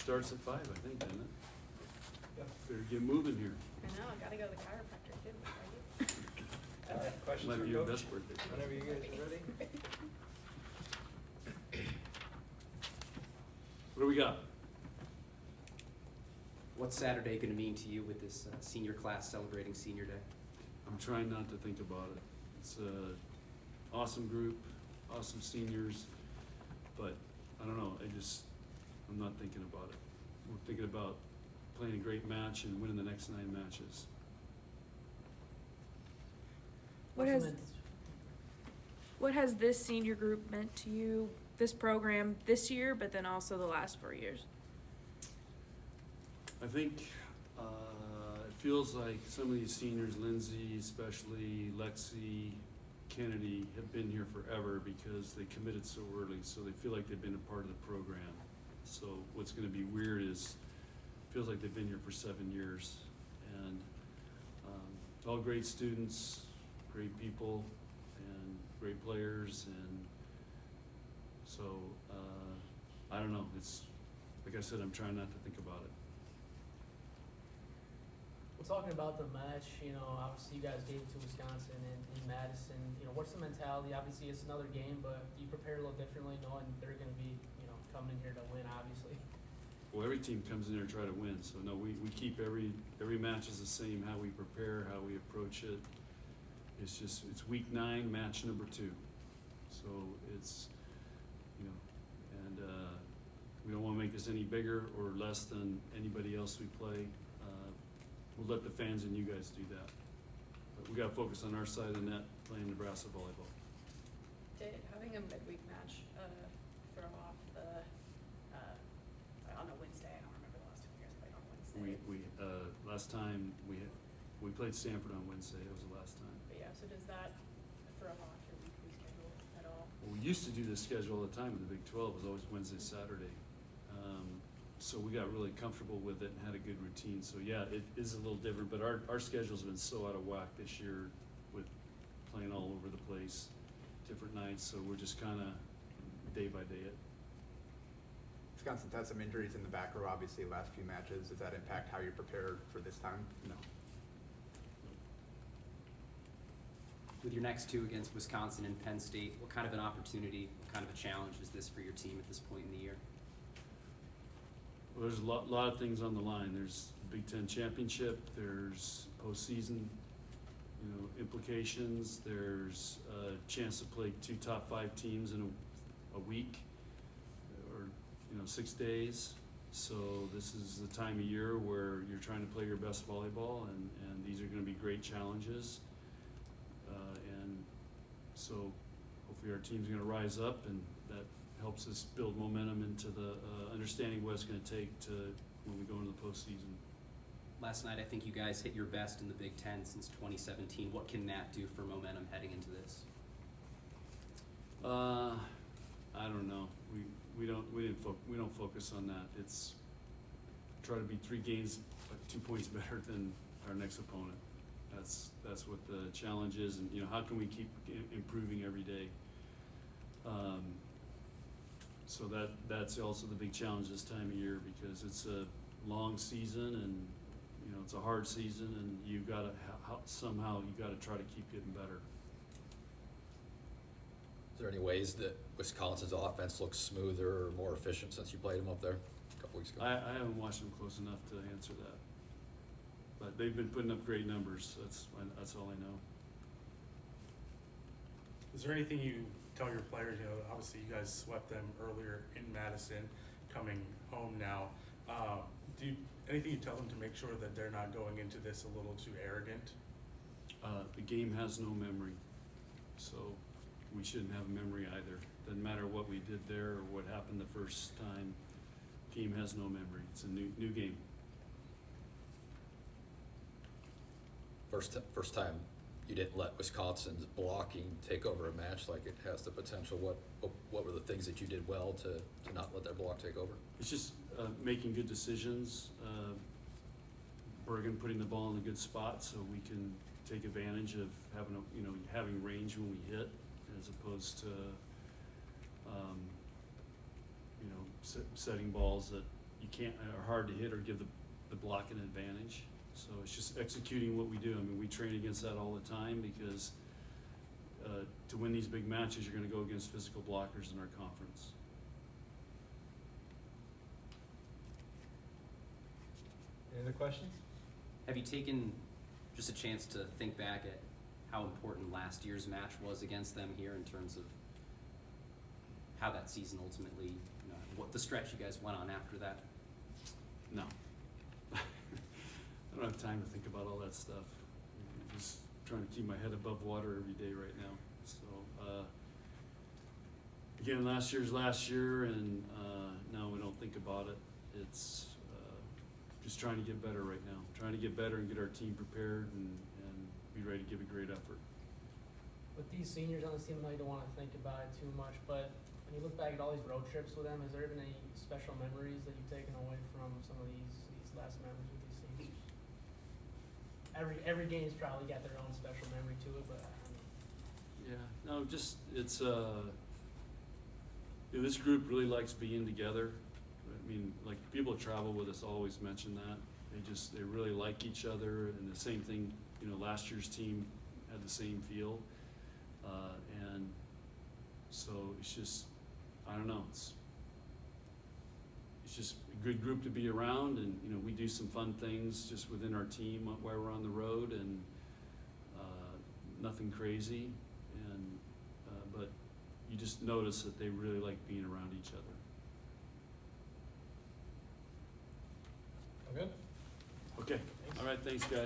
starts at 5, I think, doesn't it? Yep. Better get moving here. I know, I gotta go to the chiropractor too. All right, questions Might for be your Coach? best birthday. Whenever you guys are ready. What do we got? What's Saturday going to mean to you with this senior class celebrating Senior Day? I'm trying not to think about it. It's a awesome group, awesome seniors, but I don't know, I'm not thinking about it. We're thinking about playing a great match and winning the next 9 matches. What has this senior group meant to you, this program this year, but then also the last 4 years? I think it feels like some of these seniors, Lindsay especially, Lexi, Kennedy, have been here forever because they committed so early, so they feel like they've been a part of the program. So what's going to be weird is it feels like they've been here for 7 years, and all great students, great people, and great players, and so I don't know. It's like I said, I'm trying not to think about it. We're talking about the match, obviously you guys gave it to Wisconsin and Madison. What's the mentality? Obviously it's another game, but do you prepare a little differently knowing they're going to be, coming in here to win, obviously? Well, every team comes in here to try to win, so no, we keep every match is the same, how we prepare, how we approach it. It's week 9, match number 2. So it's, and we don't want to make this any bigger or less than anybody else we play. We'll let the fans and you guys do that. But we got to focus on our side of the net playing Nebraska volleyball. Did having a midweek match throw off the on a Wednesday? I don't remember the last time you guys played on Wednesday. We last time we played Stanford on Wednesday. It was the last time. But yeah, so does that throw off your weekly schedule at all? Well, we used to do this schedule all the time in the Big 12. It was always Wednesday, Saturday. So we got really comfortable with it and had a good routine. So yeah, it is a little different, but our schedule's been so out of whack this year with playing all over the place, different nights. So we're just kind of day by day it. Wisconsin's had some injuries in the back row, obviously, last few matches. Does that impact how you're prepared for this time? No. With your next 2 against Wisconsin and Penn State, what kind of an opportunity, what kind of a challenge is this for your team at this point in the year? Well, there's a lot of things on the line. There's Big Ten championship. There's postseason, implications. There's a chance to play 2 top 5 teams in a week, or 6 days. So this is the time of year where you're trying to play your best volleyball, and these are going to be great challenges. And so hopefully our team's going to rise up, and that helps us build momentum into the understanding what it's going to take to when we go into the postseason. Last night, I think you guys hit your best in the Big Ten since 2017. What can that do for momentum heading into this? I don't know. We don't focus on that. It's try to be 3 games, 2 points better than our next opponent. That's what the challenge is, and how can we keep improving every day? So that's also the big challenge this time of year, because it's a long season, and it's a hard season, and you've got to somehow try to keep getting better. Is there any ways that Wisconsin's offense looks smoother or more efficient since you played them up there a couple weeks ago? I haven't watched them close enough to answer that, but they've been putting up great numbers. That's all I know. Is there anything you tell your players? Obviously you guys swept them earlier in Madison, coming home now. Anything you tell them to make sure that they're not going into this a little too arrogant? The game has no memory, so we shouldn't have a memory either. Doesn't matter what we did there or what happened the first time. Game has no memory. It's a new game. First time you didn't let Wisconsin's blocking take over a match like it has the potential. What were the things that you did well to not let their block take over? It's just making good decisions. Bergen putting the ball in a good spot so we can take advantage of having range when we hit, as opposed to setting balls that you can't, are hard to hit or give the block an advantage. So it's just executing what we do. I mean, we train against that all the time because to win these big matches, you're gonna go against physical blockers in our conference. Any other questions? Have you taken just a chance to think back at how important last year's match was against them here in terms of how that season ultimately, you know, what the stretch you guys went on after that? No. I don't have time to think about all that stuff. I'm just trying to keep my head above water every day right now. So, again, last year's last year, and now we don't think about it. It's just trying to get better right now. Trying to get better and get our team prepared and be ready to give a great effort. With these seniors on this team, I know you don't want to think about it too much, but when you look back at all these road trips with them, has there been any special memories that you've taken away from some of these last memories with these seniors? Every game's probably got their own special memory to it, but I mean, Yeah, no, just, it's, this group really likes being together. I mean, like, people that travel with us always mention that. They really like each other, and the same thing, you know, last year's team had the same feel. And so it's just, I don't know, it's just a good group to be around, and, you know, we do some fun things just within our team while we're on the road, and nothing crazy, and but you just notice that they really like being around each other. All good? Okay, all right, thanks, guys.